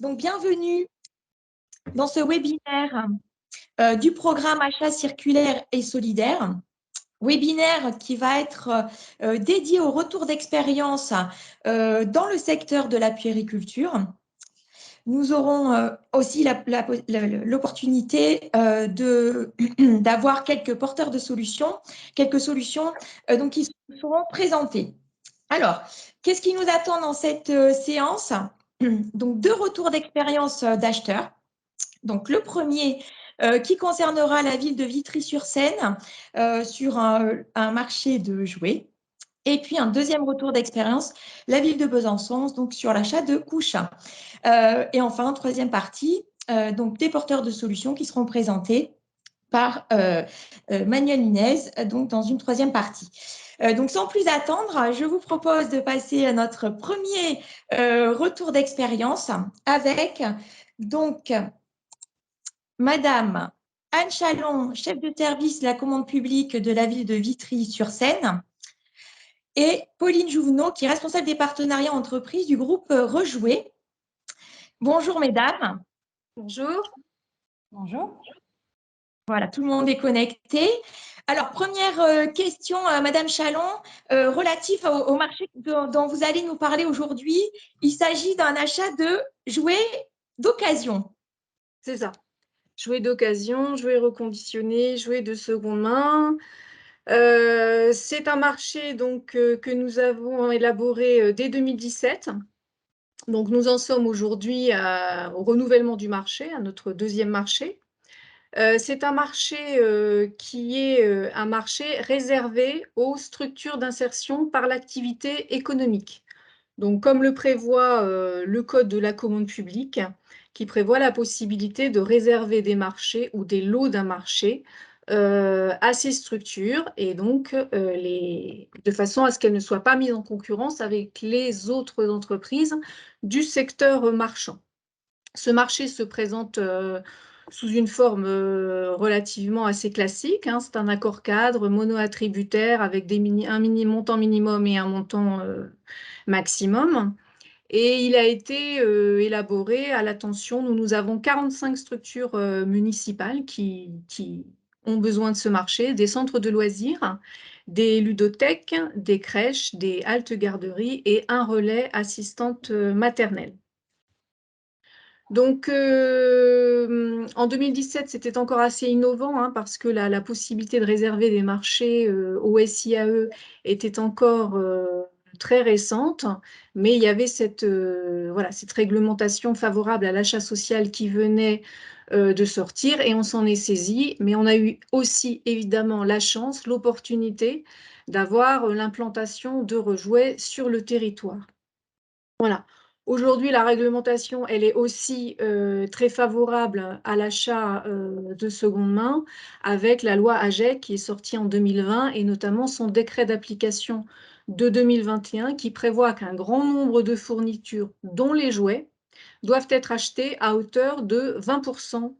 Donc, bienvenue dans ce webinaire du programme Achat circulaire et solidaire. Webinaire qui va être dédié au retour d'expérience dans le secteur de la puériculture. Nous aurons aussi l'opportunité d'avoir quelques porteurs de solutions, quelques solutions donc qui seront présentées. Alors, qu'est-ce qui nous attend dans cette séance? Donc, 2 retours d'expérience d'acheteurs. Donc, le premier qui concernera la ville de Vitry-sur-Seine sur un marché de jouets. Et puis, un deuxième retour d'expérience, la ville de Besançon, donc sur l'achat de couches. Et enfin, troisième partie, donc des porteurs de solutions qui seront présentés par Manuel Nunez, donc dans une troisième partie. Donc, sans plus attendre, je vous propose de passer à notre premier retour d'expérience avec donc Madame Anne Chalon, chef de service de la commande publique de la ville de Vitry-sur-Seine, et Pauline Jouvenot, qui est responsable des partenariats entreprises du groupe Rejouer. Bonjour mesdames. Bonjour. Bonjour. Voilà, tout le monde est connecté. Alors, première question, Madame Chalon, relative au marché dont vous allez nous parler aujourd'hui. Il s'agit d'un achat de jouets d'occasion. C'est ça. Jouets d'occasion, jouets reconditionnés, jouets de seconde main. C'est un marché donc, que nous avons élaboré dès 2017. Donc, nous en sommes aujourd'hui au renouvellement du marché, à notre deuxième marché. C'est un marché qui est un marché réservé aux structures d'insertion par l'activité économique. Donc, comme le prévoit le Code de la commande publique, qui prévoit la possibilité de réserver des marchés ou des lots d'un marché à ces structures, et donc de façon à ce qu'elles ne soient pas mises en concurrence avec les autres entreprises du secteur marchand. Ce marché se présente sous une forme relativement assez classique. C'est un accord cadre mono-attributaire avec un montant minimum et un montant maximum. Et il a été élaboré à l'attention. Nous avons 45 structures municipales qui ont besoin de ce marché, des centres de loisirs, des ludothèques, des crèches, des haltes garderies et un relais assistante maternelle. Donc, en 2017, c'était encore assez innovant parce que la possibilité de réserver des marchés au SIAE était encore très récente, mais il y avait cette réglementation favorable à l'achat social qui venait de sortir et on s'en est saisi, mais on a eu aussi évidemment la chance, l'opportunité d'avoir l'implantation de Rejouer sur le territoire. Voilà. Aujourd'hui, la réglementation, elle est aussi très favorable à l'achat de seconde main avec la loi AGEC qui est sortie en 2020 et notamment son décret d'application de 2021 qui prévoit qu'un grand nombre de fournitures, dont les jouets, doivent être achetées à hauteur de 20%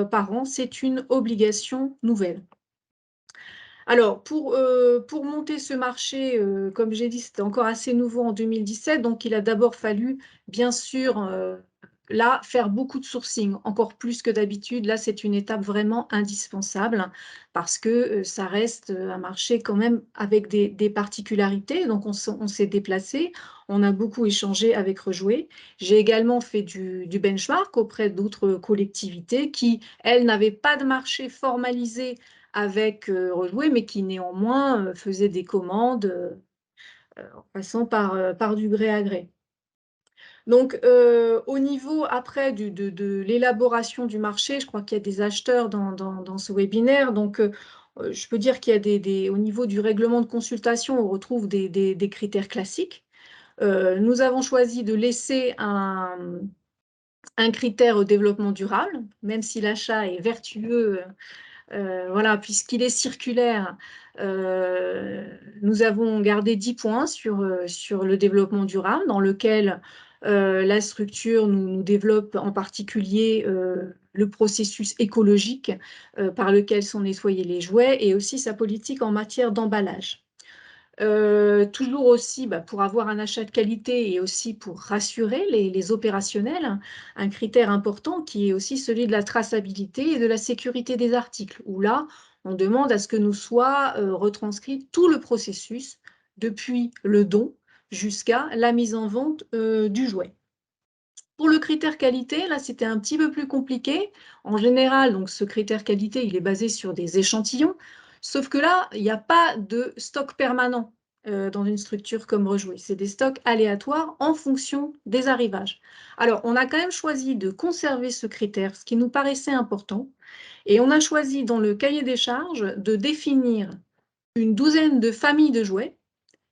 par an. C'est une obligation nouvelle. Alors, pour monter ce marché, comme j'ai dit, c'était encore assez nouveau en 2017, donc il a d'abord fallu, bien sûr, là, faire beaucoup de sourcing, encore plus que d'habitude. Là, c'est une étape vraiment indispensable parce que ça reste un marché quand même avec des particularités. Donc, on s'est déplacé, on a beaucoup échangé avec Rejouer. J'ai également fait du benchmark auprès d'autres collectivités qui, elles, n'avaient pas de marché formalisé avec Rejouer, mais qui néanmoins faisaient des commandes en passant par du gré à gré. Donc, au niveau après de l'élaboration du marché, je crois qu'il y a des acheteurs dans ce webinaire. Donc, je peux dire qu'il y a au niveau du règlement de consultation, on retrouve des critères classiques. Nous avons choisi de laisser un critère au développement durable, même si l'achat est vertueux. Voilà, puisqu'il est circulaire, nous avons gardé 10 points sur le développement durable, dans lequel la structure nous développe en particulier le processus écologique par lequel sont nettoyés les jouets et aussi sa politique en matière d'emballage. Toujours aussi pour avoir un achat de qualité et aussi pour rassurer les opérationnels, un critère important qui est aussi celui de la traçabilité et de la sécurité des articles, où là, on demande à ce que nous soit retranscrit tout le processus, depuis le don jusqu'à la mise en vente du jouet. Pour le critère qualité, là, c'était un petit peu plus compliqué. En général, donc, ce critère qualité, il est basé sur des échantillons, sauf que là, il n'y a pas de stock permanent dans une structure comme Rejouer. C'est des stocks aléatoires en fonction des arrivages. Alors, on a quand même choisi de conserver ce critère, ce qui nous paraissait important, et on a choisi dans le cahier des charges de définir une douzaine de familles de jouets,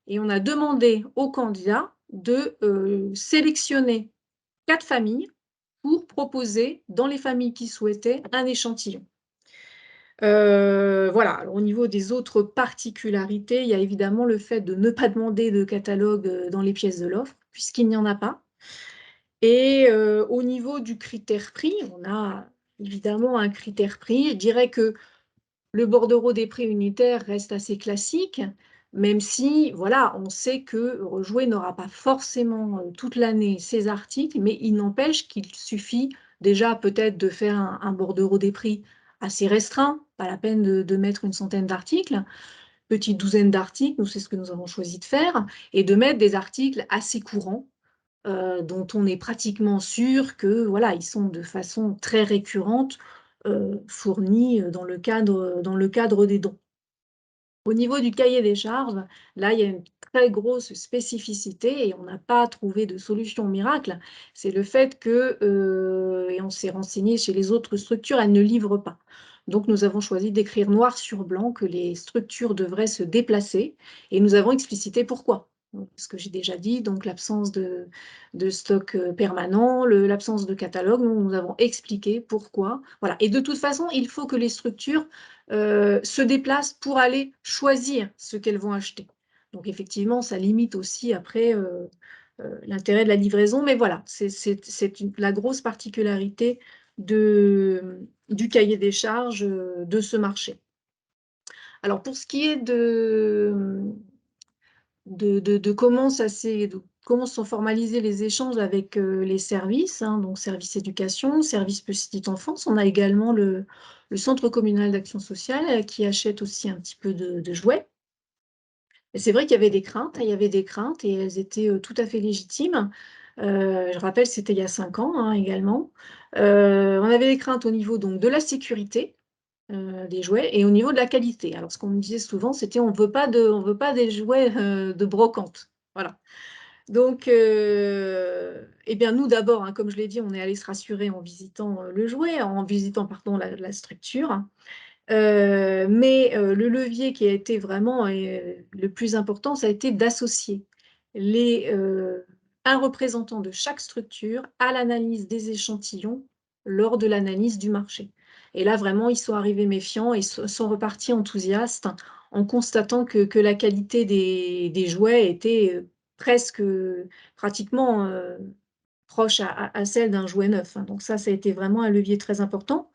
et on a demandé aux candidats de sélectionner 4 familles pour proposer, dans les familles qui souhaitaient, un échantillon. Voilà. Alors, au niveau des autres particularités, il y a évidemment le fait de ne pas demander de catalogue dans les pièces de l'offre, puisqu'il n'y en a pas. Et au niveau du critère prix, on a évidemment un critère prix. Je dirais que le bordereau des prix unitaires reste assez classique, même si, voilà, on sait que Rejouer n'aura pas forcément toute l'année ces articles, mais il n'empêche qu'il suffit déjà peut-être de faire un bordereau des prix assez restreint, pas la peine de mettre une centaine d'articles, petite douzaine d'articles, nous c'est ce que nous avons choisi de faire, et de mettre des articles assez courants, dont on est pratiquement sûr que voilà, ils sont de façon très récurrente fournis dans le cadre des dons. Au niveau du cahier des charges, là, il y a une très grosse spécificité et on n'a pas trouvé de solution miracle. C'est le fait que, et on s'est renseigné chez les autres structures, elles ne livrent pas. Donc, nous avons choisi d'écrire noir sur blanc que les structures devraient se déplacer et nous avons explicité pourquoi. Donc, ce que j'ai déjà dit, donc l'absence de stock permanent, l'absence de catalogue, nous avons expliqué pourquoi. Voilà. Et de toute façon, il faut que les structures se déplacent pour aller choisir ce qu'elles vont acheter. Donc effectivement, ça limite aussi après l'intérêt de la livraison, mais voilà, c'est la grosse particularité du cahier des charges de ce marché. Alors pour ce qui est de comment sont formalisés les échanges avec les services, hein, donc service éducation, service petite enfance. On a également le centre communal d'action sociale qui achète aussi un petit peu de jouets. Et c'est vrai qu'il y avait des craintes, il y avait des craintes et elles étaient tout à fait légitimes. Je rappelle, c'était il y a 5 ans hein, également. On avait des craintes au niveau donc, de la sécurité, des jouets et au niveau de la qualité. Alors, ce qu'on me disait souvent, c'était on veut pas des jouets de brocante. Voilà. Donc, eh bien, nous d'abord, hein, comme je l'ai dit, on est allé se rassurer en visitant le jouet, en visitant, pardon, la structure. Mais le levier qui a été vraiment le plus important, ça a été d'associer un représentant de chaque structure à l'analyse des échantillons lors de l'analyse du marché. Et là, vraiment, ils sont arrivés méfiants et sont repartis enthousiastes en constatant que la qualité des jouets était presque, pratiquement proche à celle d'un jouet neuf. Donc ça a été vraiment un levier très important.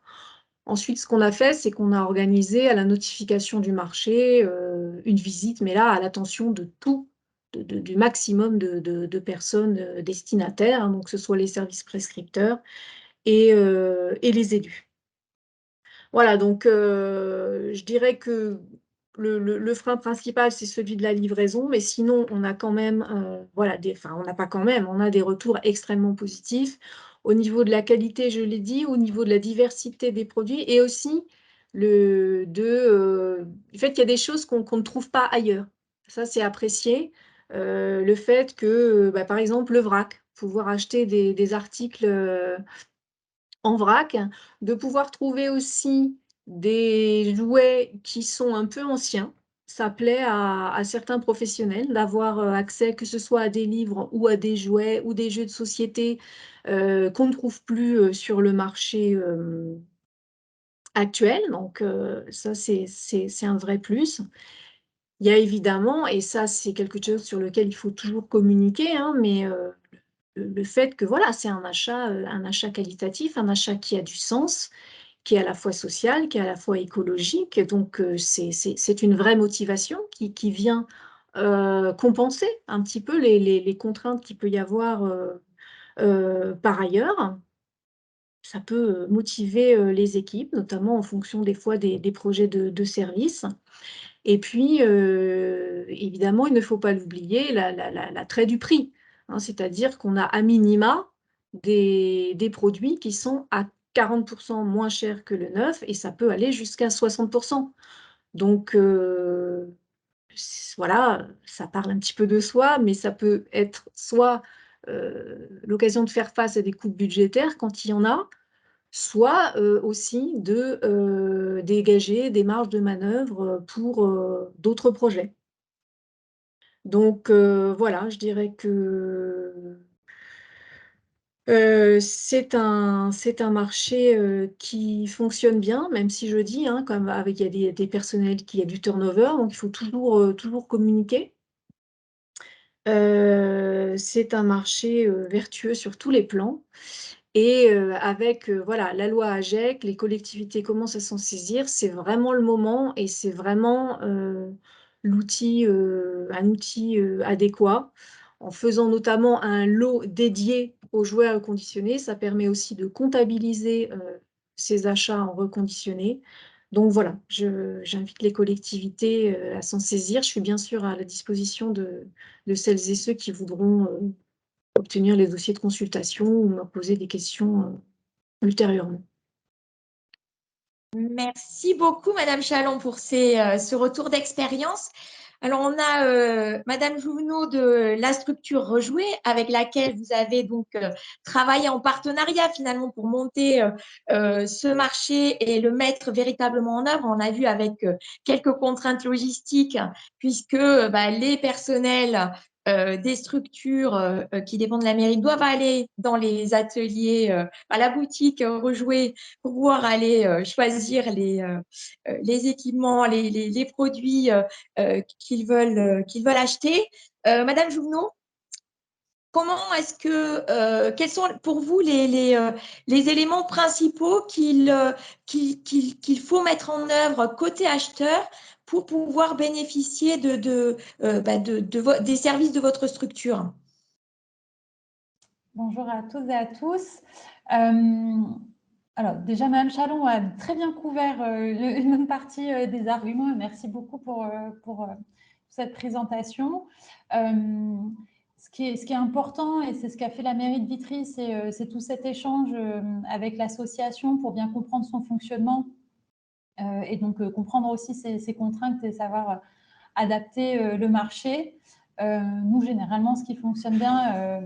Ensuite, ce qu'on a fait, c'est qu'on a organisé à la notification du marché une visite, mais là, à l'attention de tout, du maximum de personnes destinataires, hein, donc que ce soit les services prescripteurs et les élus. Voilà, donc je dirais que le frein principal, c'est celui de la livraison, mais sinon, on a quand même, voilà, enfin, on n'a pas quand même, on a des retours extrêmement positifs au niveau de la qualité, je l'ai dit, au niveau de la diversité des produits et aussi le fait qu'il y a des choses qu'on ne trouve pas ailleurs. Ça, c'est apprécié. Le fait que, par exemple, le vrac, pouvoir acheter des articles en vrac, de pouvoir trouver aussi des jouets qui sont un peu anciens. Ça plaît à certains professionnels d'avoir accès que ce soit à des livres ou à des jouets ou des jeux de société qu'on ne trouve plus sur le marché actuel. Donc ça, c'est un vrai plus. Il y a évidemment, et ça c'est quelque chose sur lequel il faut toujours communiquer, hein, mais le fait que voilà, c'est un achat qualitatif, un achat qui a du sens, qui est à la fois social, qui est à la fois écologique. Donc, c'est une vraie motivation qui vient compenser un petit peu les contraintes qu'il peut y avoir par ailleurs. Ça peut motiver les équipes, notamment en fonction des fois des projets de service. Et puis, évidemment, il ne faut pas l'oublier, l'attrait du prix, hein, c'est-à-dire qu'on a à minima des produits qui sont à 40% moins chers que le neuf et ça peut aller jusqu'à 60%. Donc, voilà, ça parle un petit peu de soi, mais ça peut être soit l'occasion de faire face à des coupes budgétaires quand il y en a, soit aussi de dégager des marges de manœuvre pour d'autres projets. Donc voilà, je dirais que c'est un marché qui fonctionne bien, même si je dis, hein, comme avec, il y a des personnels qui a du turnover, donc il faut toujours communiquer. C'est un marché vertueux sur tous les plans. Et avec voilà, la loi AGEC, les collectivités commencent à s'en saisir, c'est vraiment le moment et c'est vraiment un outil adéquat. En faisant notamment un lot dédié aux jouets à reconditionner, ça permet aussi de comptabiliser ces achats en reconditionné. Donc voilà, j'invite les collectivités à s'en saisir. Je suis bien sûr à la disposition de celles et ceux qui voudront obtenir les dossiers de consultation ou me poser des questions ultérieurement. Merci beaucoup, Madame Chalon, pour ce retour d'expérience. Alors, on a Madame Jouvenot de la structure Rejouer, avec laquelle vous avez donc travaillé en partenariat finalement pour monter ce marché et le mettre véritablement en œuvre. On a vu avec quelques contraintes logistiques, puisque les personnels des structures qui dépendent de la mairie doivent aller dans les ateliers, à la boutique Rejouer pour pouvoir aller choisir les équipements, les produits qu'ils veulent acheter. Madame Jouvenot, comment est-ce que, quels sont pour vous les éléments principaux qu'il faut mettre en œuvre côté acheteur pour pouvoir bénéficier des services de votre structure? Bonjour à toutes et à tous. Alors déjà, Madame Chalon a très bien couvert une bonne partie des arguments. Merci beaucoup pour cette présentation. Ce qui est important, et c'est ce qu'a fait la mairie de Vitry, c'est tout cet échange avec l'association pour bien comprendre son fonctionnement et donc comprendre aussi ses contraintes et savoir adapter le marché. Nous, généralement, ce qui fonctionne bien,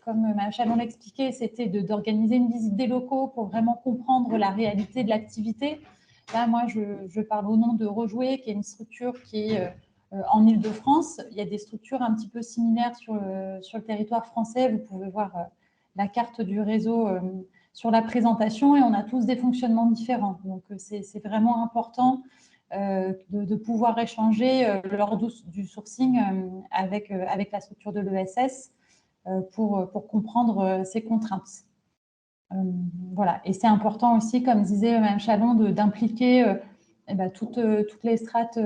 comme Mme Chalon l'expliquait, c'était d'organiser une visite des locaux pour vraiment comprendre la réalité de l'activité. Là, moi, je parle au nom de Rejouer, qui est une structure qui est en Île-de-France. Il y a des structures un petit peu similaires sur le territoire français. Vous pouvez voir la carte du réseau sur la présentation et on a tous des fonctionnements différents. Donc, c'est vraiment important de pouvoir échanger lors du sourcing avec la structure de l'ESS pour comprendre ces contraintes. Voilà. Et c'est important aussi, comme disait Mme Chalon, d'impliquer toutes les strates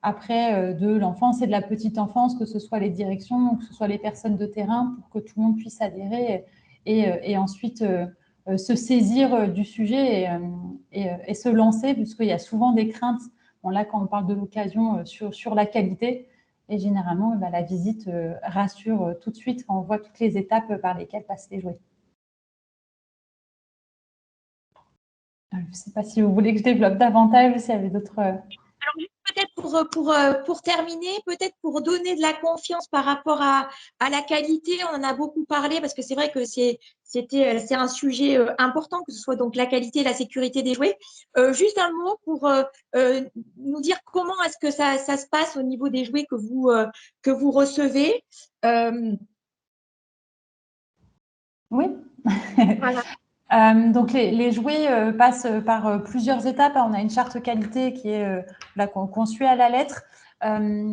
après de l'enfance et de la petite enfance, que ce soit les directions, que ce soit les personnes de terrain, pour que tout le monde puisse adhérer et ensuite se saisir du sujet et se lancer, puisqu'il y a souvent des craintes. Bon, là, quand on parle de l'occasion sur la qualité, et généralement, la visite rassure tout de suite quand on voit toutes les étapes par lesquelles passent les jouets. Je ne sais pas si vous voulez que je développe davantage ou s'il y avait d'autres… Alors, peut-être pour terminer, peut-être pour donner de la confiance par rapport à la qualité, on en a beaucoup parlé parce que c'est vrai que c'est un sujet important, que ce soit donc la qualité et la sécurité des jouets. Juste un mot pour nous dire comment est-ce que ça se passe au niveau des jouets que vous recevez. Oui. Voilà. Donc, les jouets passent par plusieurs étapes. On a une charte qualité qui est qu'on suit à la lettre.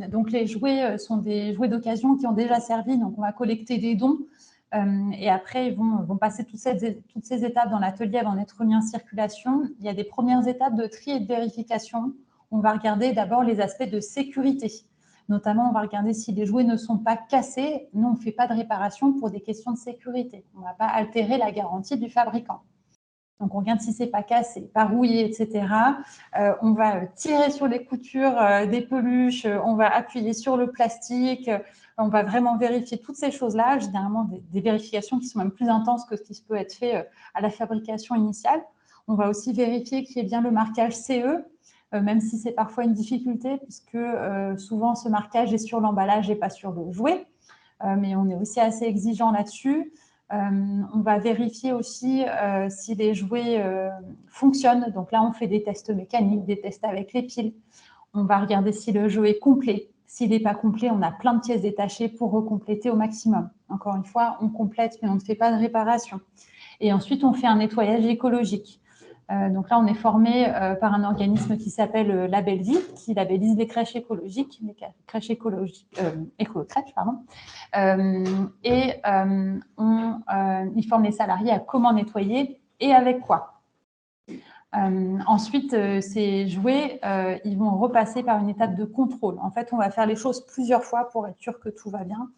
Donc, les jouets sont des jouets d'occasion qui ont déjà servi. Donc, on va collecter des dons. Et après, ils vont passer toutes ces étapes dans l'atelier avant d'être mis en circulation. Il y a des premières étapes de tri et de vérification. On va regarder d'abord les aspects de sécurité. Notamment, on va regarder si les jouets ne sont pas cassés. Nous, on ne fait pas de réparation pour des questions de sécurité. On ne va pas altérer la garantie du fabricant. Donc, on regarde si ce n'est pas cassé, pas rouillé, etc. On va tirer sur les coutures des peluches, on va appuyer sur le plastique, on va vraiment vérifier toutes ces choses-là, généralement des vérifications qui sont même plus intenses que ce qui peut être fait à la fabrication initiale. On va aussi vérifier qu'il y ait bien le marquage CE, même si c'est parfois une difficulté, puisque souvent ce marquage est sur l'emballage et pas sur le jouet. Mais on est aussi assez exigeant là-dessus. On va vérifier aussi si les jouets fonctionnent. Donc là, on fait des tests mécaniques, des tests avec les piles. On va regarder si le jouet est complet. S'il n'est pas complet, on a plein de pièces détachées pour recompléter au maximum. Encore une fois, on complète, mais on ne fait pas de réparation. Et ensuite, on fait un nettoyage écologique. Donc là, on est formé par un organisme qui s'appelle Labelvie, qui labellise les crèches écologiques, les crèches écologiques, écolo-crèches, pardon. Il forme les salariés à comment nettoyer et avec quoi. Ensuite, ces jouets, ils vont repasser par une étape de contrôle. En fait, on va faire les choses plusieurs fois pour être sûr que tout va bien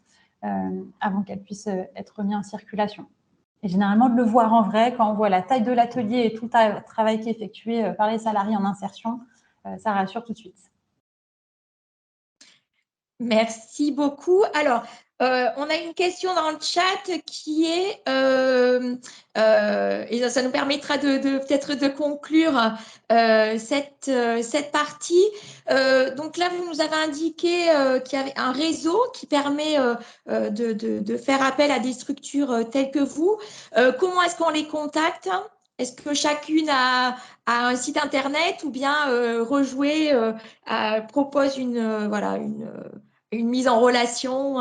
avant qu'elles puissent être mises en circulation. Et généralement, de le voir en vrai, quand on voit la taille de l'atelier et tout le travail qui est effectué par les salariés en insertion, ça rassure tout de suite. Merci beaucoup. Alors, on a une question dans le chat qui est, et ça nous permettra peut-être de conclure cette partie. Donc là, vous nous avez indiqué qu'il y avait un réseau qui permet de faire appel à des structures telles que vous. Comment est-ce qu'on les contacte ? Est-ce que chacune a un site internet ou bien Rejouer propose une mise en relation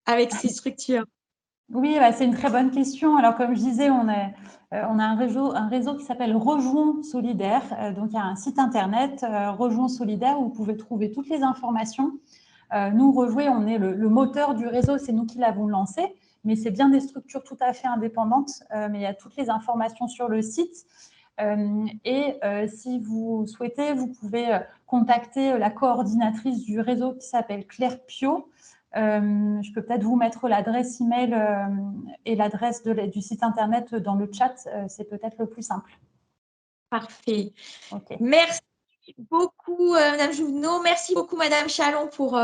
avec ces structures? Oui, c'est une très bonne question. Alors, comme je disais, on a un réseau qui s'appelle Rejouons Solidaire. Donc, il y a un site internet, Rejouons Solidaire, où vous pouvez trouver toutes les informations. Nous, Rejouer, on est le moteur du réseau, c'est nous qui l'avons lancé, mais c'est bien des structures tout à fait indépendantes, mais il y a toutes les informations sur le site. Si vous souhaitez, vous pouvez contacter la coordinatrice du réseau qui s'appelle Claire Pio. Je peux peut-être vous mettre l'adresse email et l'adresse du site internet dans le chat. C'est peut-être le plus simple. Parfait. Okay. Merci beaucoup, Madame Jouvenot. Merci beaucoup, Madame Chalon, pour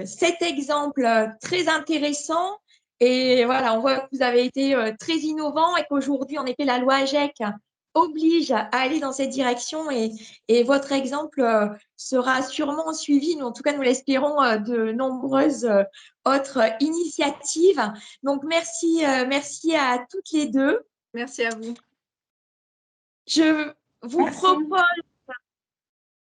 cet exemple très intéressant. Et voilà, on voit que vous avez été très innovant et qu'aujourd'hui, en effet, la loi AGEC oblige à aller dans cette direction et votre exemple sera sûrement suivi, nous, en tout cas nous l'espérons, de nombreuses autres initiatives. Donc merci à toutes les deux. Merci à vous. Je vous propose,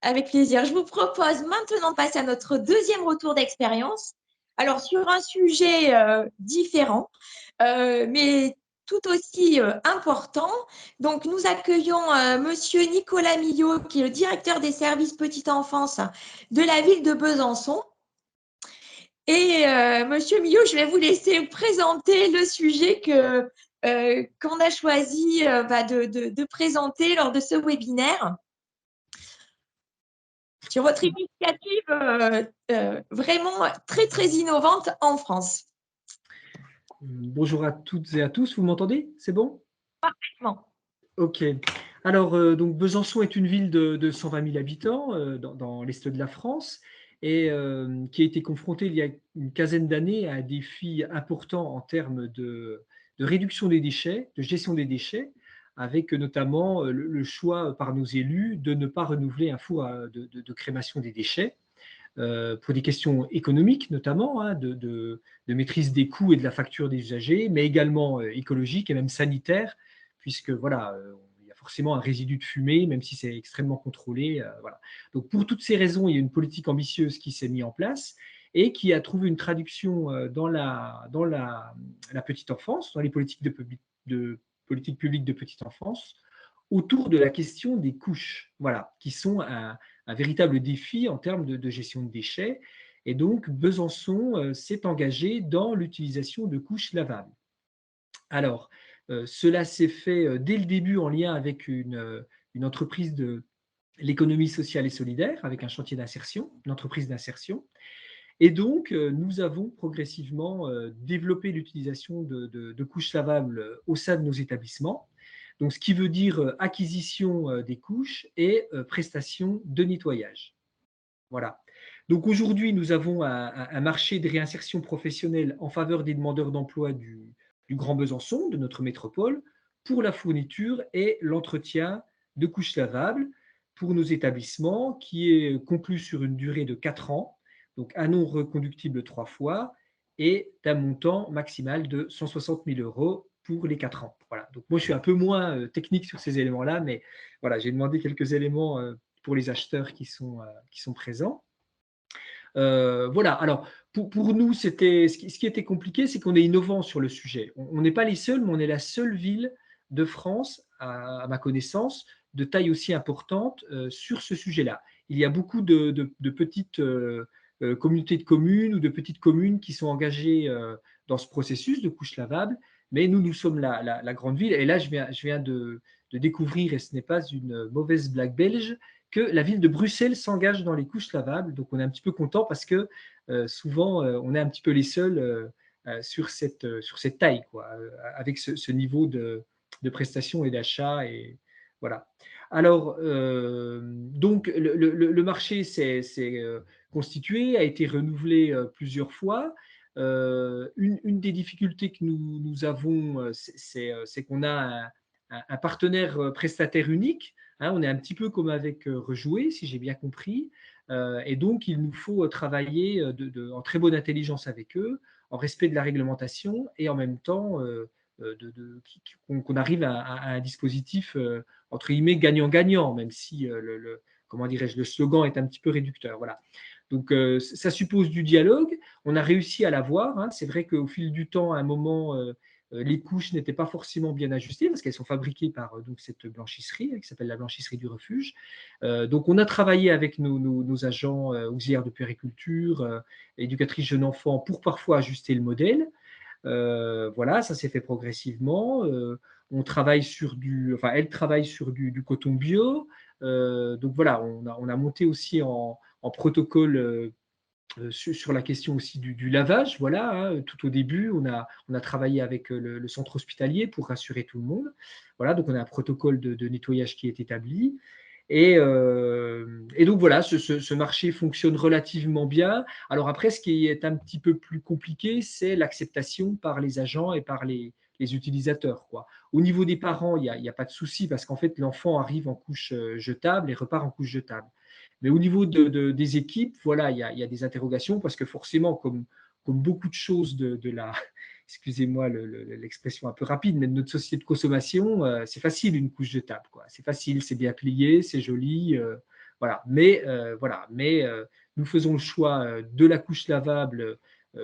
avec plaisir, je vous propose maintenant de passer à notre deuxième retour d'expérience. Alors sur un sujet différent, mais tout aussi important. Donc, nous accueillons Monsieur Nicolas Millot, qui est le directeur des services petite enfance de la ville de Besançon. Et Monsieur Millot, je vais vous laisser présenter le sujet qu'on a choisi de présenter lors de ce webinaire sur votre initiative vraiment très, très innovante en France. Bonjour à toutes et à tous, vous m'entendez? C'est bon? Parfaitement. Ok. Alors, donc Besançon est une ville de 120 000 habitants dans l'est de la France et qui a été confrontée il y a une quinzaine d'années à un défi important en termes de réduction des déchets, de gestion des déchets, avec notamment le choix par nos élus de ne pas renouveler un four de crémation des déchets. Pour des questions économiques notamment, de maîtrise des coûts et de la facture des usagers, mais également écologiques et même sanitaires, puisque voilà, il y a forcément un résidu de fumée, même si c'est extrêmement contrôlé. Voilà. Donc pour toutes ces raisons, il y a une politique ambitieuse qui s'est mise en place et qui a trouvé une traduction dans la petite enfance, dans les politiques politique publique de petite enfance, autour de la question des couches, voilà, qui sont un véritable défi en termes de gestion de déchets. Et donc, Besançon s'est engagé dans l'utilisation de couches lavables. Alors, cela s'est fait dès le début en lien avec une entreprise l'économie sociale et solidaire avec un chantier d'insertion, une entreprise d'insertion. Et donc, nous avons progressivement développé l'utilisation de couches lavables au sein de nos établissements. Donc, ce qui veut dire acquisition des couches et prestation de nettoyage. Voilà. Donc aujourd'hui, nous avons un marché de réinsertion professionnelle en faveur des demandeurs d'emploi du Grand Besançon, de notre métropole, pour la fourniture et l'entretien de couches lavables pour nos établissements, qui est conclu sur une durée de 4 ans, donc un non reconductible 3 fois, et d'un montant maximal de 160 000 € pour les 4 ans. Voilà. Donc moi, je suis un peu moins technique sur ces éléments-là, mais voilà, j'ai demandé quelques éléments pour les acheteurs qui sont présents. Voilà, alors pour nous, ce qui était compliqué, c'est qu'on est innovant sur le sujet. On n'est pas les seuls, mais on est la seule ville de France, à ma connaissance, de taille aussi importante sur ce sujet-là. Il y a beaucoup de petites communautés de communes ou de petites communes qui sont engagées dans ce processus de couches lavables, mais nous sommes la grande ville. Et là, je viens de découvrir, et ce n'est pas une mauvaise blague belge, que la ville de Bruxelles s'engage dans les couches lavables. Donc, on est un petit peu content parce que souvent, on est un petit peu les seuls sur cette taille, quoi, avec ce niveau de prestation et d'achat. Et voilà. Alors, donc, le marché s'est constitué, a été renouvelé plusieurs fois. Une des difficultés que nous avons, c'est qu'on a un partenaire prestataire unique. Hein, on est un petit peu comme avec Rejouer, si j'ai bien compris. Et donc, il nous faut travailler en très bonne intelligence avec eux, en respect de la réglementation et en même temps qu'on arrive à un dispositif entre guillemets gagnant-gagnant, même si comment dirais-je, le slogan est un petit peu réducteur. Voilà. Donc, ça suppose du dialogue. On a réussi à l'avoir. Hein. C'est vrai qu'au fil du temps, à un moment, les couches n'étaient pas forcément bien ajustées parce qu'elles sont fabriquées par donc, cette blanchisserie qui s'appelle la blanchisserie du refuge. Donc, on a travaillé avec nos agents auxiliaires de puériculture, éducatrices jeunes enfants pour parfois ajuster le modèle. Voilà, ça s'est fait progressivement. On travaille sur elle travaille sur du coton bio. Donc voilà, on a monté aussi en protocole sur la question aussi du lavage. Voilà, hein, tout au début, on a travaillé avec le centre hospitalier pour rassurer tout le monde. Voilà, donc on a un protocole de nettoyage qui est établi. Et donc voilà, ce marché fonctionne relativement bien. Alors après, ce qui est un petit peu plus compliqué, c'est l'acceptation par les agents et par les utilisateurs, quoi. Au niveau des parents, il n'y a pas de souci parce qu'en fait, l'enfant arrive en couche jetable et repart en couche jetable. Mais au niveau des équipes, voilà, il y a des interrogations parce que forcément, comme beaucoup de choses de la, excusez-moi l'expression un peu rapide, mais de notre société de consommation, c'est facile une couche jetable, quoi. C'est facile, c'est bien plié, c'est joli, voilà. Mais nous faisons le choix de la couche lavable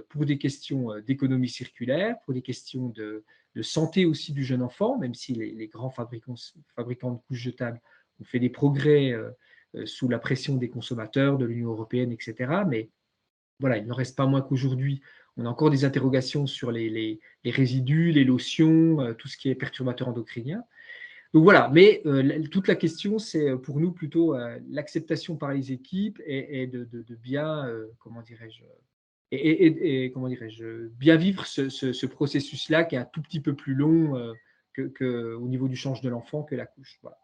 pour des questions d'économie circulaire, pour des questions de santé aussi du jeune enfant, même si les grands fabricants de couches jetables ont fait des progrès sous la pression des consommateurs, de l'Union européenne, etc. Mais voilà, il n'en reste pas moins qu'aujourd'hui, on a encore des interrogations sur les résidus, les lotions, tout ce qui est perturbateur endocrinien. Donc voilà, mais toute la question, c'est pour nous plutôt l'acceptation par les équipes et de bien, comment dirais-je, et comment dirais-je, bien vivre ce processus-là qui est un tout petit peu plus long au niveau du change de l'enfant que la couche. Voilà.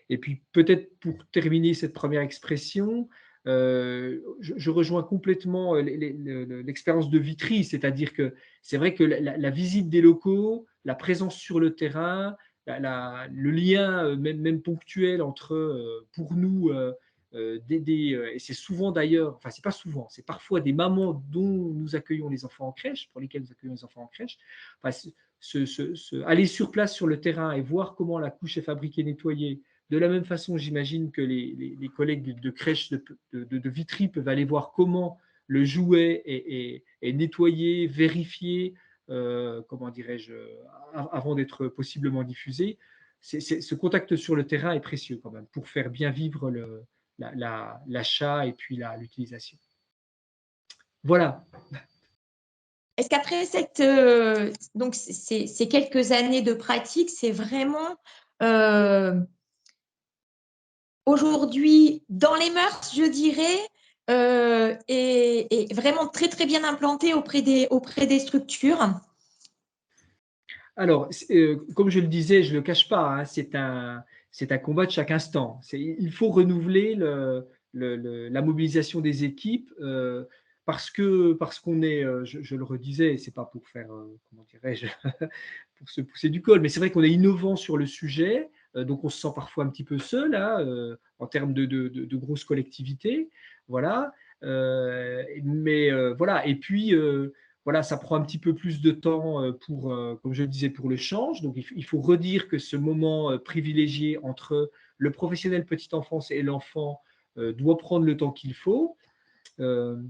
Et puis peut-être pour terminer cette première expression, je rejoins complètement l'expérience de Vitry, c'est-à-dire que c'est vrai que la visite des locaux, la présence sur le terrain, le lien même ponctuel entre, pour nous, et c'est souvent d'ailleurs, enfin c'est pas souvent, c'est parfois des mamans dont nous accueillons les enfants en crèche, pour lesquelles nous accueillons les enfants en crèche, enfin, aller sur place sur le terrain et voir comment la couche est fabriquée, nettoyée. De la même façon, j'imagine que les collègues de crèche de Vitry peuvent aller voir comment le jouet est nettoyé, vérifié, comment dirais-je, avant d'être possiblement diffusé. Ce contact sur le terrain est précieux quand même pour faire bien vivre l'achat et puis l'utilisation. Voilà. Est-ce qu'après donc ces quelques années de pratique, c'est vraiment aujourd'hui dans les mœurs, je dirais, et vraiment très, très bien implanté auprès des structures? Alors, comme je le disais, je ne le cache pas, hein, c'est un combat de chaque instant. Il faut renouveler la mobilisation des équipes parce qu'on est, je le redisais, c'est pas pour faire, comment dirais-je, pour se pousser du col, mais c'est vrai qu'on est innovant sur le sujet, donc on se sent parfois un petit peu seul hein, en termes de grosses collectivités, voilà. Mais voilà, et puis voilà, ça prend un petit peu plus de temps pour, comme je le disais, pour le change. Donc, il faut redire que ce moment privilégié entre le professionnel petite enfance et l'enfant doit prendre le temps qu'il faut. Euh,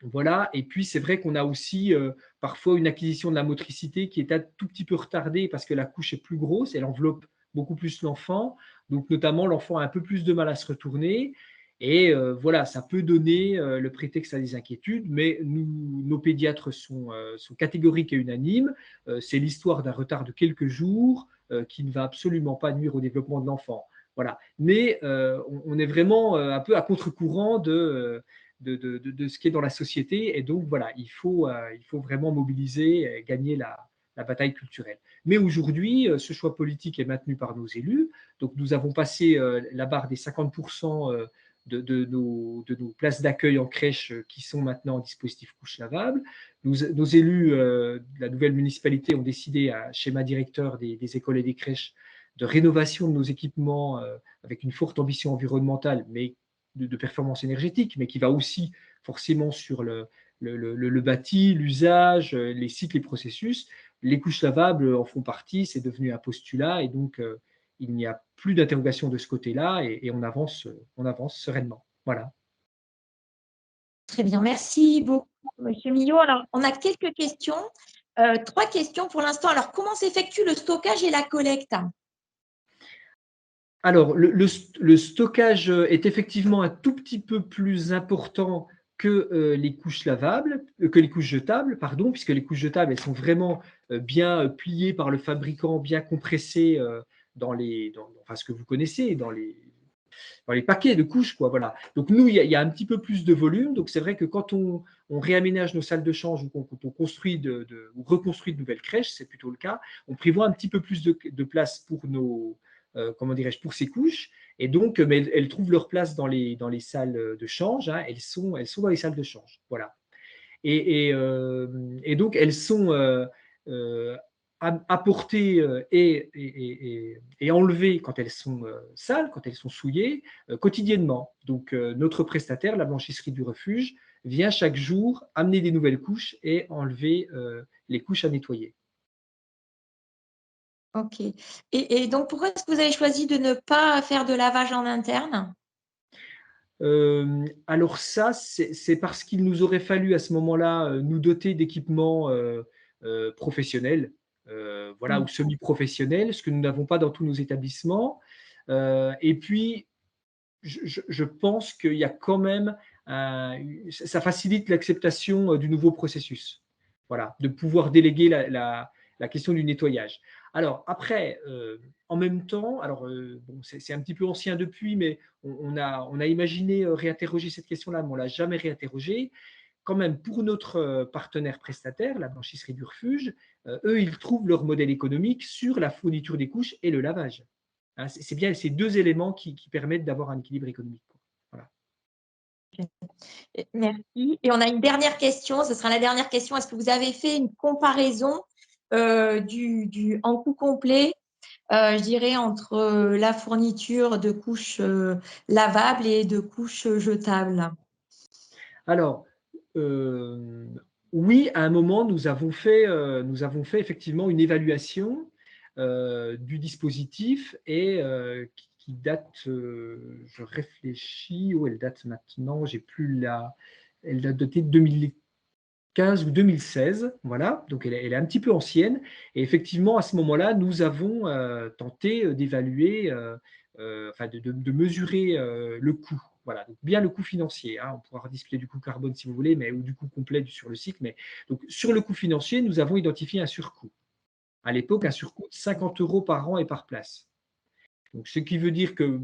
voilà. Et puis, c'est vrai qu'on a aussi parfois une acquisition de la motricité qui est un tout petit peu retardée parce que la couche est plus grosse, elle enveloppe beaucoup plus l'enfant. Donc, notamment, l'enfant a un peu plus de mal à se retourner. Et voilà, ça peut donner le prétexte à des inquiétudes, mais nos pédiatres sont catégoriques et unanimes. C'est l'histoire d'un retard de quelques jours qui ne va absolument pas nuire au développement de l'enfant. Voilà. Mais on est vraiment un peu à contre-courant de ce qui est dans la société. Et donc, voilà, il faut vraiment mobiliser et gagner la bataille culturelle. Mais aujourd'hui, ce choix politique est maintenu par nos élus. Donc, nous avons passé la barre des 50% de nos places d'accueil en crèche qui sont maintenant en dispositif couche lavable. Nos élus de la nouvelle municipalité ont décidé, à schéma directeur des écoles et des crèches, de rénovation de nos équipements avec une forte ambition environnementale, mais de performance énergétique, mais qui va aussi forcément sur le bâti, l'usage, les cycles et processus. Les couches lavables en font partie, c'est devenu un postulat, et donc il n'y a plus d'interrogation de ce côté-là, et on avance sereinement. Voilà. Très bien, merci beaucoup, Monsieur Millot. Alors, on a quelques questions, 3 questions pour l'instant. Alors, comment s'effectue le stockage et la collecte? Alors, le stockage est effectivement un tout petit peu plus important que les couches lavables, que les couches jetables, pardon, puisque les couches jetables, elles sont vraiment bien pliées par le fabricant, bien compressées enfin, ce que vous connaissez, dans les paquets de couches, quoi, voilà. Donc nous, il y a un petit peu plus de volume. Donc c'est vrai que quand on réaménage nos salles de change ou quand on construit ou reconstruit de nouvelles crèches, c'est plutôt le cas, on prévoit un petit peu plus de place pour comment dirais-je, pour ces couches. Et donc, mais elles trouvent leur place dans les salles de change. Hein. Elles sont dans les salles de change, voilà. Et donc, elles sont euh, apportées et enlevées quand elles sont sales, quand elles sont souillées, quotidiennement. Donc, notre prestataire, la blanchisserie du refuge, vient chaque jour amener des nouvelles couches et enlever les couches à nettoyer. Ok. Et donc, pourquoi est-ce que vous avez choisi de ne pas faire de lavage en interne? Alors ça, c'est parce qu'il nous aurait fallu à ce moment-là nous doter d'équipements professionnels, voilà, ou semi-professionnels, ce que nous n'avons pas dans tous nos établissements. Et puis, je pense qu'il y a quand même, ça facilite l'acceptation du nouveau processus. Voilà, de pouvoir déléguer la question du nettoyage. Alors après, en même temps, alors bon, c'est un petit peu ancien depuis, mais on a imaginé réinterroger cette question-là, mais on ne l'a jamais réinterrogée. Quand même, pour notre partenaire prestataire, la blanchisserie du refuge, eux, ils trouvent leur modèle économique sur la fourniture des couches et le lavage. Hein, c'est bien ces deux éléments qui permettent d'avoir un équilibre économique. Voilà. Merci. Et on a une dernière question, ce sera la dernière question. Est-ce que vous avez fait une comparaison en coût complet, je dirais, entre la fourniture de couches lavables et de couches jetables? Alors, oui, à un moment, nous avons fait effectivement une évaluation du dispositif et qui date, je réfléchis, où elle date maintenant, j'ai plus elle date de 2015 ou 2016, voilà, donc elle est un petit peu ancienne. Et effectivement, à ce moment-là, nous avons tenté d'évaluer, enfin de mesurer le coût. Voilà, donc bien le coût financier. Hein, on pourra rediscuter du coût carbone si vous voulez, mais ou du coût complet sur le cycle. Mais donc sur le coût financier, nous avons identifié un surcoût. À l'époque, un surcoût de 50 € par an et par place. Donc, ce qui veut dire que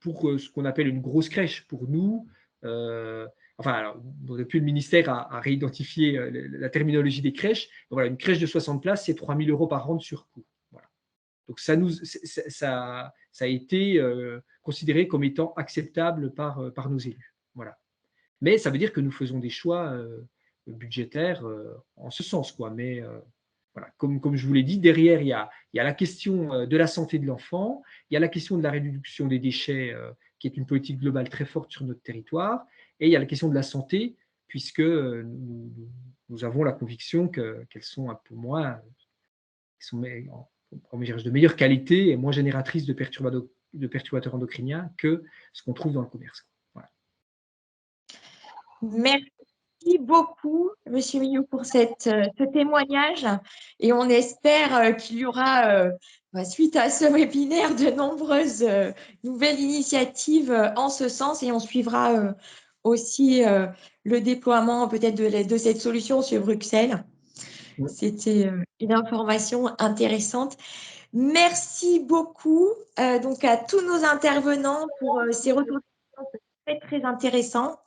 pour ce qu'on appelle une grosse crèche, pour nous, enfin, alors, depuis le ministère a réidentifié la terminologie des crèches. Donc, voilà, une crèche de 60 places, c'est 3 000 € par an de surcoût. Voilà. Donc, ça a été considéré comme étant acceptable par nos élus. Voilà. Mais ça veut dire que nous faisons des choix budgétaires en ce sens, quoi. Mais voilà, comme je vous l'ai dit, derrière, il y a la question de la santé de l'enfant, il y a la question de la réduction des déchets, qui est une politique globale très forte sur notre territoire, et il y a la question de la santé, puisque nous avons la conviction qu'elles sont un peu moins, de meilleure qualité et moins génératrices de perturbateurs endocriniens que ce qu'on trouve dans le commerce. Voilà. Merci beaucoup, Monsieur Millot, pour ce témoignage. Et on espère qu'il y aura, suite à ce webinaire, de nombreuses nouvelles initiatives en ce sens. Et on suivra aussi le déploiement peut-être de cette solution sur Bruxelles. Ouais. C'était une information intéressante. Merci beaucoup donc à tous nos intervenants pour ces retours très, très intéressants.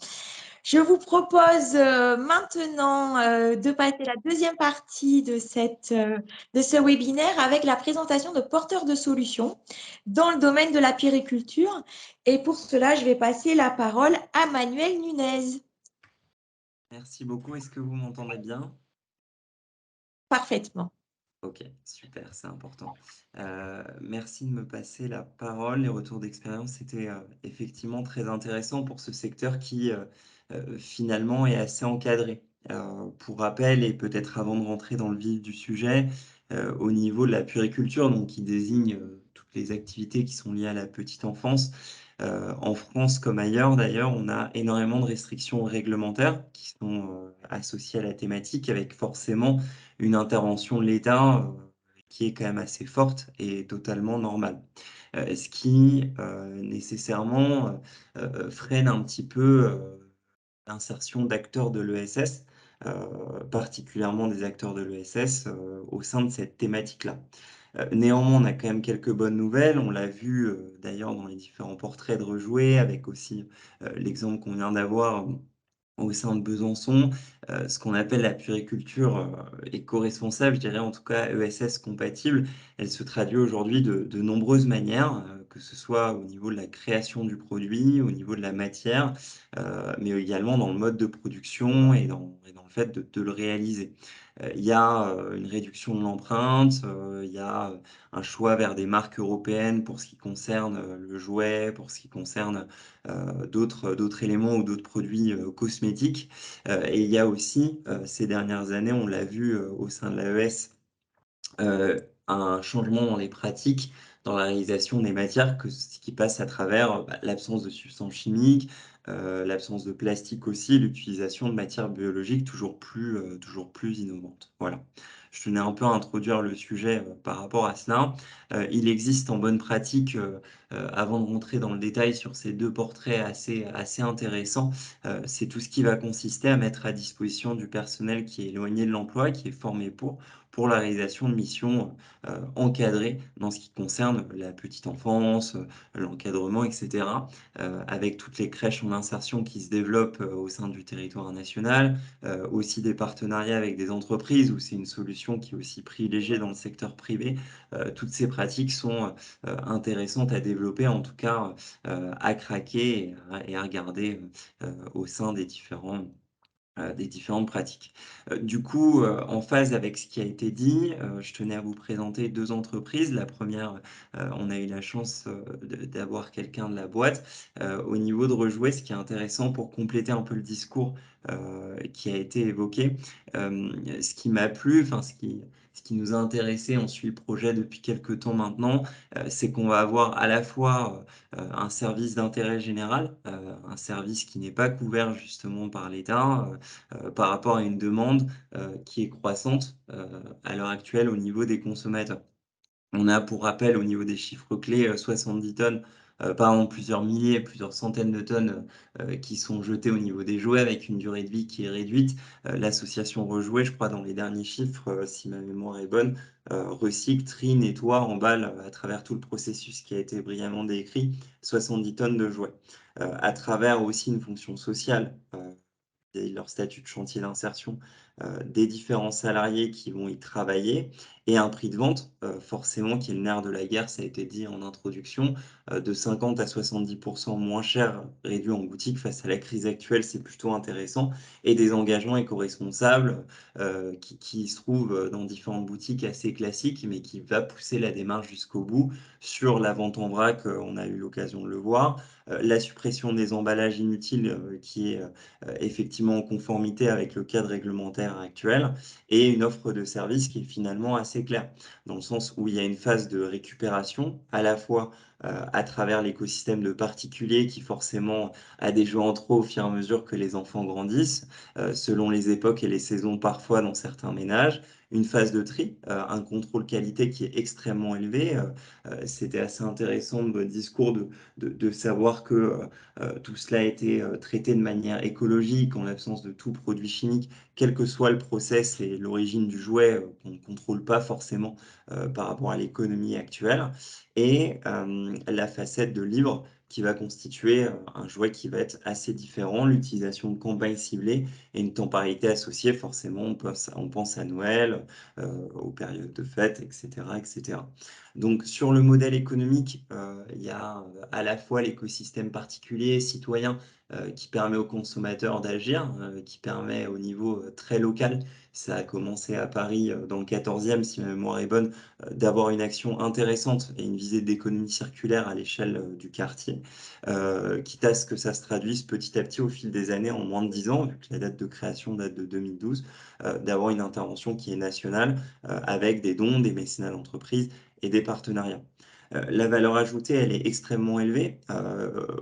Je vous propose maintenant de passer à la deuxième partie de ce webinaire avec la présentation de porteurs de solutions dans le domaine de la puériculture. Et pour cela, je vais passer la parole à Manuel Nunez. Merci beaucoup. Est-ce que vous m'entendez bien? Parfaitement. Ok, super, c'est important. Merci de me passer la parole. Les retours d'expérience, c'était effectivement très intéressant pour ce secteur qui finalement est assez encadré. Pour rappel, et peut-être avant de rentrer dans le vif du sujet, au niveau de la puériculture, donc qui désigne toutes les activités qui sont liées à la petite enfance, en France comme ailleurs d'ailleurs, on a énormément de restrictions réglementaires qui sont associées à la thématique, avec forcément une intervention de l'État qui est quand même assez forte et totalement normale. Ce qui nécessairement freine un petit peu l'insertion d'acteurs de l'ESS, particulièrement des acteurs de l'ESS au sein de cette thématique-là. Néanmoins, on a quand même quelques bonnes nouvelles. On l'a vu d'ailleurs dans les différents portraits de Rejouer, avec aussi l'exemple qu'on vient d'avoir au sein de Besançon, ce qu'on appelle la puériculture éco-responsable, je dirais en tout cas ESS compatible. Elle se traduit aujourd'hui de nombreuses manières, que ce soit au niveau de la création du produit, au niveau de la matière, mais également dans le mode de production et dans le fait de le réaliser. Il y a une réduction de l'empreinte, il y a un choix vers des marques européennes pour ce qui concerne le jouet, pour ce qui concerne d'autres éléments ou d'autres produits cosmétiques. Et il y a aussi, ces dernières années, on l'a vu au sein de l'AES, un changement dans les pratiques, dans la réalisation des matières, ce qui passe à travers l'absence de substances chimiques, l'absence de plastique aussi, l'utilisation de matières biologiques toujours plus innovantes. Voilà. Je tenais un peu à introduire le sujet par rapport à cela. Il existe en bonne pratique, avant de rentrer dans le détail sur ces deux portraits assez intéressants, c'est tout ce qui va consister à mettre à disposition du personnel qui est éloigné de l'emploi, qui est formé pour la réalisation de missions encadrées dans ce qui concerne la petite enfance, l'encadrement, etc. Avec toutes les crèches en insertion qui se développent au sein du territoire national, aussi des partenariats avec des entreprises où c'est une solution qui est aussi privilégiée dans le secteur privé. Toutes ces pratiques sont intéressantes à développer, en tout cas à craquer et à regarder au sein des différentes pratiques. Du coup, en phase avec ce qui a été dit, je tenais à vous présenter deux entreprises. La première, on a eu la chance d'avoir quelqu'un de la boîte. Au niveau de Rejouer, ce qui est intéressant pour compléter un peu le discours qui a été évoqué, ce qui m'a plu, enfin ce qui nous a intéressé, on suit le projet depuis quelques temps maintenant, c'est qu'on va avoir à la fois un service d'intérêt général, un service qui n'est pas couvert justement par l'État, par rapport à une demande qui est croissante à l'heure actuelle au niveau des consommateurs. On a pour rappel au niveau des chiffres clés 70 tonnes par plusieurs milliers, plusieurs centaines de tonnes qui sont jetées au niveau des jouets avec une durée de vie qui est réduite. L'association Rejouer, je crois, dans les derniers chiffres, si ma mémoire est bonne, recycle, trie, nettoie, emballe à travers tout le processus qui a été brillamment décrit, 70 tonnes de jouets. À travers aussi une fonction sociale, leur statut de chantier d'insertion, des différents salariés qui vont y travailler et un prix de vente, forcément qui est le nerf de la guerre, ça a été dit en introduction, de 50 à 70 moins cher, réduit en boutique face à la crise actuelle, c'est plutôt intéressant et des engagements éco-responsables, qui se trouvent, dans différentes boutiques assez classiques, mais qui va pousser la démarche jusqu'au bout. Sur la vente en vrac, on a eu l'occasion de le voir, la suppression des emballages inutiles, qui est, effectivement en conformité avec le cadre réglementaire actuel et une offre de service qui est finalement assez claire, dans le sens où il y a une phase de récupération, à la fois à travers l'écosystème de particuliers qui forcément a des jouets en trop au fur et à mesure que les enfants grandissent, selon les époques et les saisons parfois dans certains ménages, une phase de tri, un contrôle qualité qui est extrêmement élevé. C'était assez intéressant de votre discours de savoir que tout cela a été traité de manière écologique, en l'absence de tout produit chimique, quel que soit le process et l'origine du jouet, qu'on ne contrôle pas forcément par rapport à l'économie actuelle. Et la facette de livre qui va constituer un jouet qui va être assez différent, l'utilisation de campagnes ciblées et une temporalité associée, forcément, on pense à Noël, aux périodes de fête, etc., etc. Donc, sur le modèle économique, il y a à la fois l'écosystème particulier, citoyen, qui permet aux consommateurs d'agir, qui permet au niveau très local, ça a commencé à Paris dans le 14e, si ma mémoire est bonne, d'avoir une action intéressante et une visée d'économie circulaire à l'échelle du quartier, quitte à ce que ça se traduise petit à petit au fil des années, en moins de 10 ans, vu que la date de création date de 2012, d'avoir une intervention qui est nationale, avec des dons, des mécénats d'entreprise et des partenariats. La valeur ajoutée, elle est extrêmement élevée.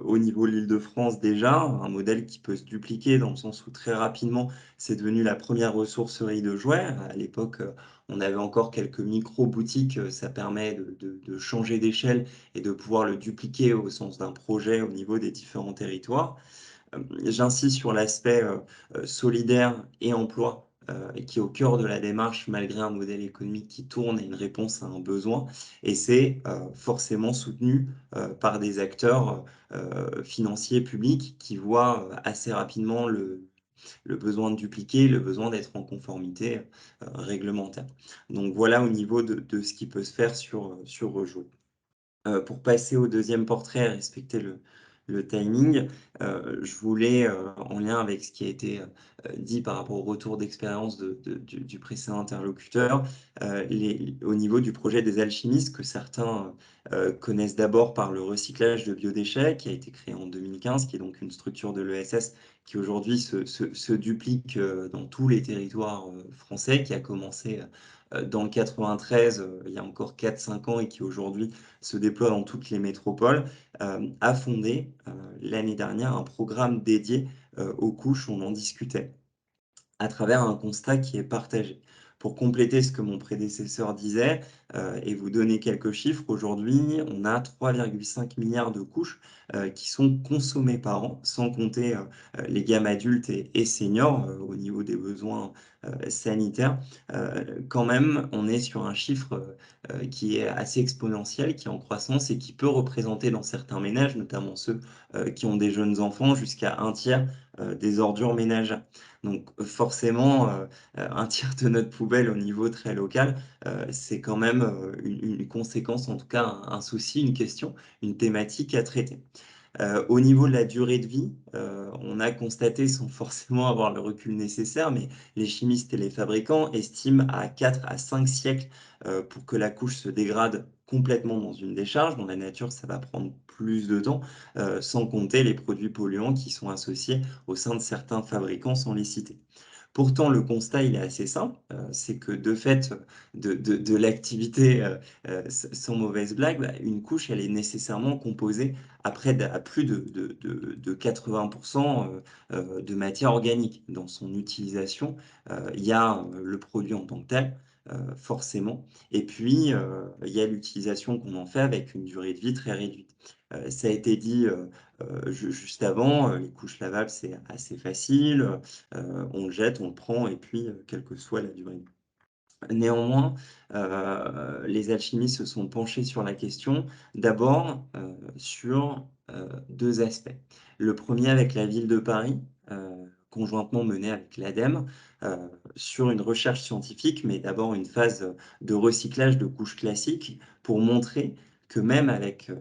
Au niveau de l'Île-de-France déjà, un modèle qui peut se dupliquer dans le sens où très rapidement, c'est devenu la première ressourcerie de jouets. À l'époque, on avait encore quelques micro-boutiques, ça permet de changer d'échelle et de pouvoir le dupliquer au sens d'un projet au niveau des différents territoires. J'insiste sur l'aspect solidaire et emploi, et qui est au cœur de la démarche, malgré un modèle économique qui tourne et une réponse à un besoin. Et c'est forcément soutenu par des acteurs financiers publics qui voient assez rapidement le besoin de dupliquer, le besoin d'être en conformité réglementaire. Donc voilà au niveau de ce qui peut se faire sur Rejouer. Pour passer au deuxième portrait et respecter le timing, je voulais, en lien avec ce qui a été dit par rapport au retour d'expérience du précédent interlocuteur, au niveau du projet des alchimistes, que certains connaissent d'abord par le recyclage de biodéchets, qui a été créé en 2015, qui est donc une structure de l'ESS qui aujourd'hui se duplique dans tous les territoires français, qui a commencé dans le 93, il y a encore 4-5 ans, et qui aujourd'hui se déploie dans toutes les métropoles, a fondé l'année dernière un programme dédié aux couches, on en discutait, à travers un constat qui est partagé. Pour compléter ce que mon prédécesseur disait et vous donner quelques chiffres, aujourd'hui, on a 3,5 milliards de couches qui sont consommées par an, sans compter les gammes adultes et seniors au niveau des besoins sanitaires. Quand même, on est sur un chiffre qui est assez exponentiel, qui est en croissance et qui peut représenter dans certains ménages, notamment ceux qui ont des jeunes enfants, jusqu'à un tiers des ordures ménagères. Donc forcément, un tiers de notre poubelle au niveau très local, c'est quand même une conséquence, en tout cas un souci, une question, une thématique à traiter. Au niveau de la durée de vie, on a constaté, sans forcément avoir le recul nécessaire, mais les chimistes et les fabricants estiment à 4 à 5 siècles pour que la couche se dégrade complètement dans une décharge. Dans la nature, ça va prendre plus de temps, sans compter les produits polluants qui sont associés au sein de certains fabricants, sans les citer. Pourtant, le constat, il est assez simple, c'est que de fait de l'activité, sans mauvaise blague, bah, une couche, elle est nécessairement composée à plus de 80% de matière organique. Dans son utilisation, il y a le produit en tant que tel, forcément. Et puis, il y a l'utilisation qu'on en fait avec une durée de vie très réduite. Ça a été dit juste avant, les couches lavables, c'est assez facile, on le jette, on le prend, et puis, quelle que soit la durée de vie. Néanmoins, les alchimistes se sont penchés sur la question, d'abord sur 2 aspects. Le premier avec la ville de Paris, conjointement menée avec l'ADEME, sur une recherche scientifique, mais d'abord une phase de recyclage de couches classiques pour montrer que même avec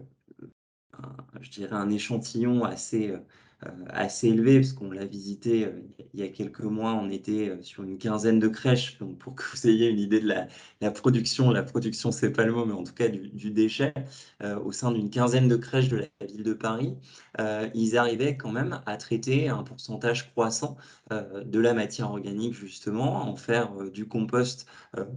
je dirais un échantillon assez élevé, parce qu'on l'a visité il y a quelques mois, on était sur une quinzaine de crèches, donc pour que vous ayez une idée de la production c'est pas le mot, mais en tout cas du déchet, au sein d'une quinzaine de crèches de la ville de Paris, ils arrivaient quand même à traiter un pourcentage croissant de la matière organique, justement, à en faire du compost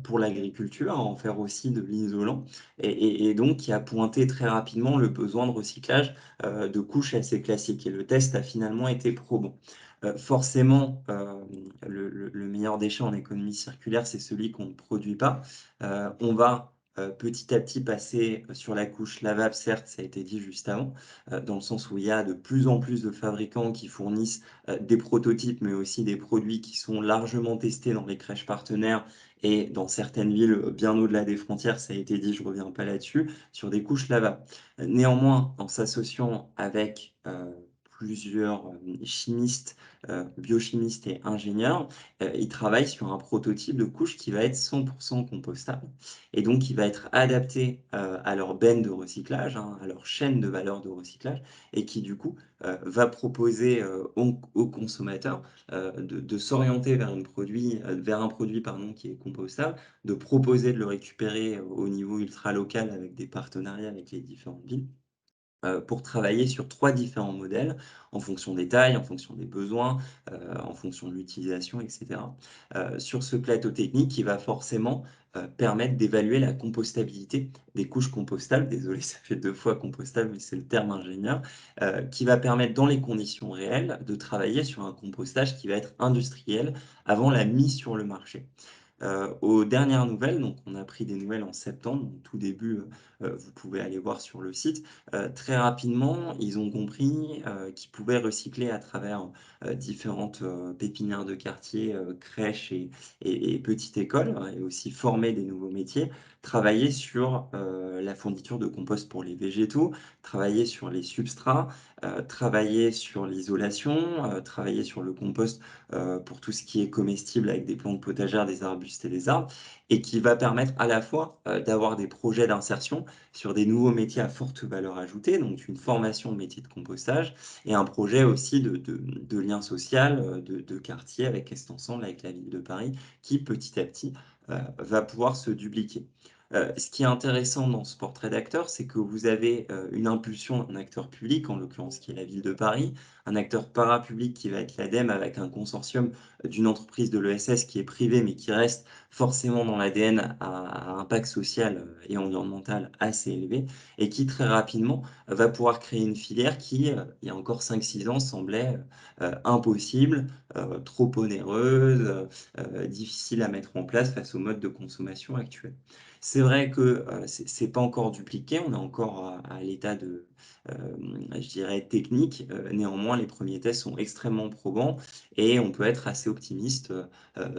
pour l'agriculture, à en faire aussi de l'isolant, et donc qui a pointé très rapidement le besoin de recyclage de couches assez classiques. Et le test a finalement été probant. Forcément, le meilleur déchet en économie circulaire, c'est celui qu'on ne produit pas. On va petit à petit passer sur la couche lavable, certes, ça a été dit juste avant, dans le sens où il y a de plus en plus de fabricants qui fournissent des prototypes, mais aussi des produits qui sont largement testés dans les crèches partenaires et dans certaines villes bien au-delà des frontières, ça a été dit, je ne reviens pas là-dessus, sur des couches lavables. Néanmoins, en s'associant avec plusieurs chimistes, biochimistes et ingénieurs, ils travaillent sur un prototype de couche qui va être 100% compostable et donc qui va être adapté à leur benne de recyclage, hein, à leur chaîne de valeur de recyclage, et qui du coup va proposer aux consommateurs de s'orienter vers un produit qui est compostable, de proposer de le récupérer au niveau ultra local avec des partenariats avec les différentes villes, pour travailler sur 3 différents modèles, en fonction des tailles, en fonction des besoins, en fonction de l'utilisation, etc. Sur ce plateau technique qui va forcément permettre d'évaluer la compostabilité des couches compostables. Désolé, ça fait 2 fois compostable, mais c'est le terme ingénieur, qui va permettre, dans les conditions réelles, de travailler sur un compostage qui va être industriel avant la mise sur le marché. Aux dernières nouvelles, donc on a pris des nouvelles en septembre, donc tout début, vous pouvez aller voir sur le site. Très rapidement, ils ont compris qu'ils pouvaient recycler à travers différentes pépinières de quartier, crèches et petites écoles, hein, et aussi former des nouveaux métiers, travailler sur la fourniture de compost pour les végétaux, travailler sur les substrats, travailler sur l'isolation, travailler sur le compost pour tout ce qui est comestible avec des plantes potagères, des arbustes et des arbres, et qui va permettre à la fois d'avoir des projets d'insertion sur des nouveaux métiers à forte valeur ajoutée, donc une formation au métier de compostage, et un projet aussi de lien social, de quartier avec Est Ensemble, avec la ville de Paris, qui petit à petit va pouvoir se dupliquer. Ce qui est intéressant dans ce portrait d'acteur, c'est que vous avez une impulsion d'un acteur public, en l'occurrence qui est la ville de Paris, un acteur parapublic qui va être l'ADEME, avec un consortium d'une entreprise de l'ESS qui est privée, mais qui reste forcément dans l'ADN à impact social et environnemental assez élevé, et qui très rapidement va pouvoir créer une filière qui, il y a encore 5-6 ans, semblait impossible, trop onéreuse, difficile à mettre en place face au mode de consommation actuel. C'est vrai que c'est pas encore dupliqué, on est encore à l'état de, je dirais, technique. Néanmoins, les premiers tests sont extrêmement probants et on peut être assez optimiste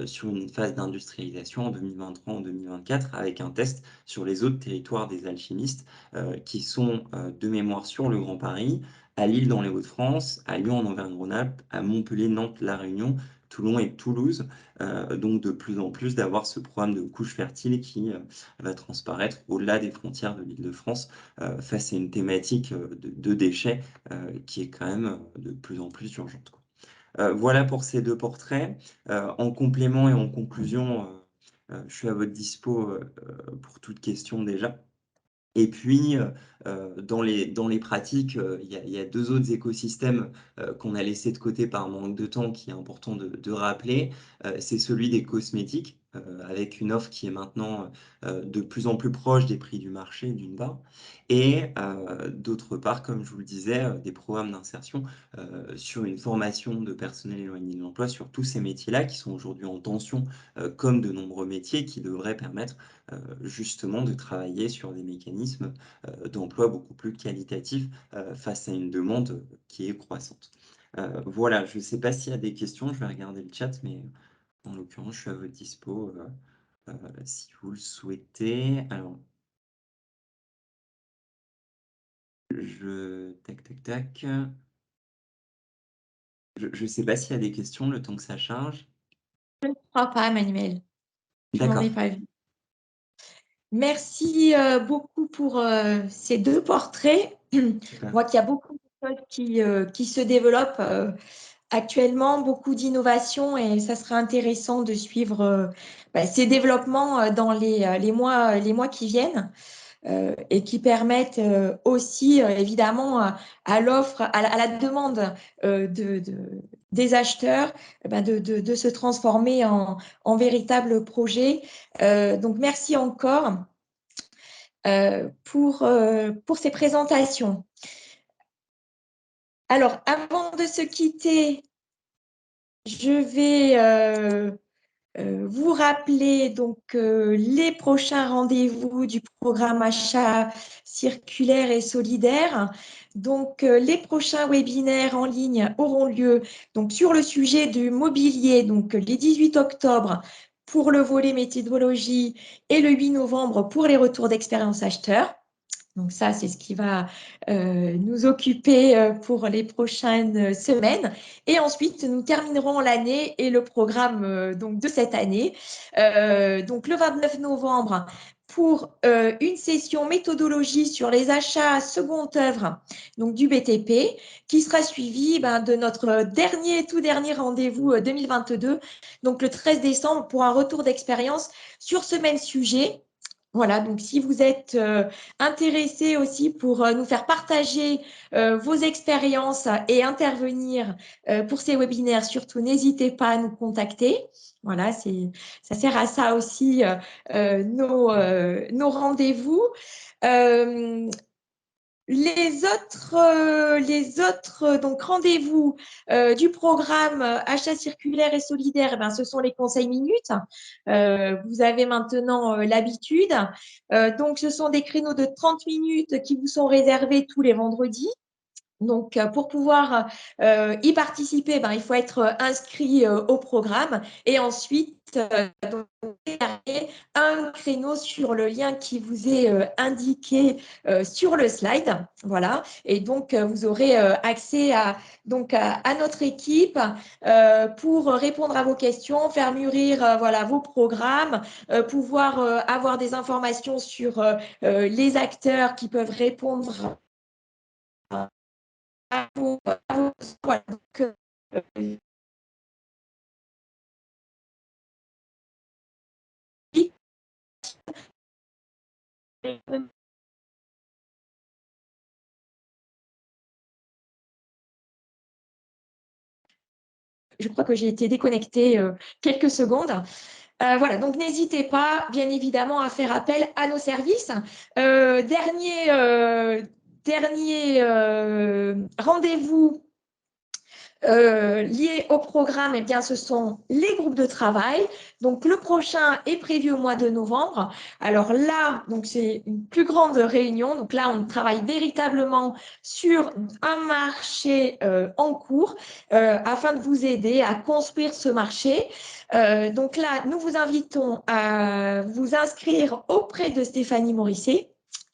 sur une phase d'industrialisation en 2023, en 2024, avec un test sur les autres territoires des alchimistes qui sont de mémoire sur le Grand Paris, à Lille dans les Hauts-de-France, à Lyon en Auvergne-Rhône-Alpes, à Montpellier, Nantes, La Réunion, Toulon et Toulouse. Donc de plus en plus d'avoir ce programme de couches fertiles qui va transparaître au-delà des frontières de l'Île-de-France face à une thématique de déchets qui est quand même de plus en plus urgente, quoi. Voilà pour ces 2 portraits. En complément et en conclusion, je suis à votre dispo pour toute question déjà. Et puis, dans les pratiques, il y a 2 autres écosystèmes qu'on a laissés de côté par manque de temps, qui est important de rappeler. C'est celui des cosmétiques, avec une offre qui est maintenant de plus en plus proche des prix du marché, d'une part, et d'autre part, comme je vous le disais, des programmes d'insertion sur une formation de personnel éloigné de l'emploi sur tous ces métiers-là qui sont aujourd'hui en tension, comme de nombreux métiers qui devraient permettre justement de travailler sur des mécanismes d'emploi beaucoup plus qualitatifs face à une demande qui est croissante. Voilà, je ne sais pas s'il y a des questions, je vais regarder le chat, mais en l'occurrence, je suis à votre dispo si vous le souhaitez. Alors, tac, tac, tac. Je ne sais pas s'il y a des questions, le temps que ça charge. Je ne crois pas, Emmanuel. Je n'en D'accord. ai pas vu. Merci beaucoup pour ces 2 portraits. Super. Je vois qu'il y a beaucoup de choses qui se développent actuellement, beaucoup d'innovations, et ça sera intéressant de suivre ces développements dans les mois qui viennent. Et qui permettent aussi évidemment à l'offre, à la demande des acheteurs de se transformer en véritable projet. Donc merci encore pour ces présentations. Alors, avant de se quitter, je vais vous rappeler donc les prochains rendez-vous du programme achat circulaire et solidaire. Donc les prochains webinaires en ligne auront lieu donc sur le sujet du mobilier, donc les 18 octobre pour le volet méthodologie et le 8 novembre pour les retours d'expérience acheteurs. Donc ça, c'est ce qui va nous occuper pour les prochaines semaines. Et ensuite, nous terminerons l'année et le programme donc de cette année. Donc le 29 novembre, pour une session méthodologie sur les achats seconde œuvre, donc du BTP, qui sera suivie de notre tout dernier rendez-vous 2022, donc le 13 décembre, pour un retour d'expérience sur ce même sujet. Voilà, donc si vous êtes intéressés aussi pour nous faire partager vos expériences et intervenir pour ces webinaires, surtout n'hésitez pas à nous contacter. Voilà, ça sert à ça aussi nos rendez-vous. Les autres donc rendez-vous du programme achat circulaire et solidaire, ce sont les conseils minutes. Vous avez maintenant l'habitude. Donc, ce sont des créneaux de 30 minutes qui vous sont réservés tous les vendredis. Donc, pour pouvoir y participer, il faut être inscrit au programme et ensuite donc, un créneau sur le lien qui vous est indiqué sur le slide. Voilà. Et donc, vous aurez accès à notre équipe pour répondre à vos questions, faire mûrir vos programmes, pouvoir avoir des informations sur les acteurs qui peuvent répondre à vos voilà, donc, je crois que j'ai été déconnectée quelques secondes. Voilà, donc n'hésitez pas, bien évidemment, à faire appel à nos services. Dernier rendez-vous liés au programme, ce sont les groupes de travail. Donc, le prochain est prévu au mois de novembre. Alors là, c'est une plus grande réunion. Donc là, on travaille véritablement sur un marché en cours afin de vous aider à construire ce marché. Donc là, nous vous invitons à vous inscrire auprès de Stéphanie Morisset,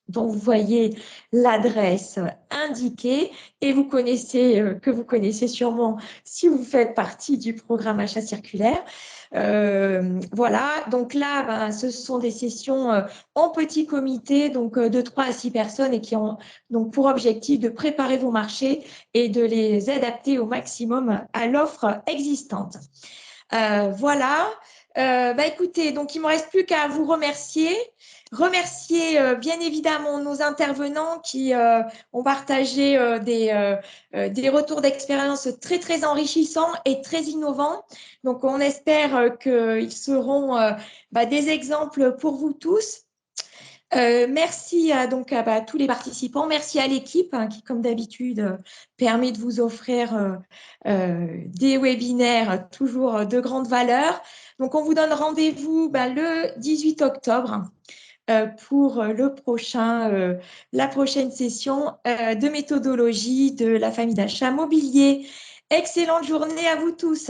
dont vous voyez l'adresse indiquée et vous connaissez sûrement si vous faites partie du programme achat circulaire. Voilà, donc là, ce sont des sessions en petit comité, donc de 3 à 6 personnes et qui ont donc pour objectif de préparer vos marchés et de les adapter au maximum à l'offre existante. Voilà. Écoutez, donc il ne me reste plus qu'à vous remercier. remercier bien évidemment nos intervenants qui ont partagé des retours d'expérience très, très enrichissants et très innovants. Donc, on espère qu'ils seront des exemples pour vous tous. Merci à tous les participants. Merci à l'équipe qui, comme d'habitude, permet de vous offrir des webinaires toujours de grande valeur. Donc, on vous donne rendez-vous le 18 octobre pour la prochaine session de méthodologie de la famille d'achat mobilier. Excellente journée à vous tous.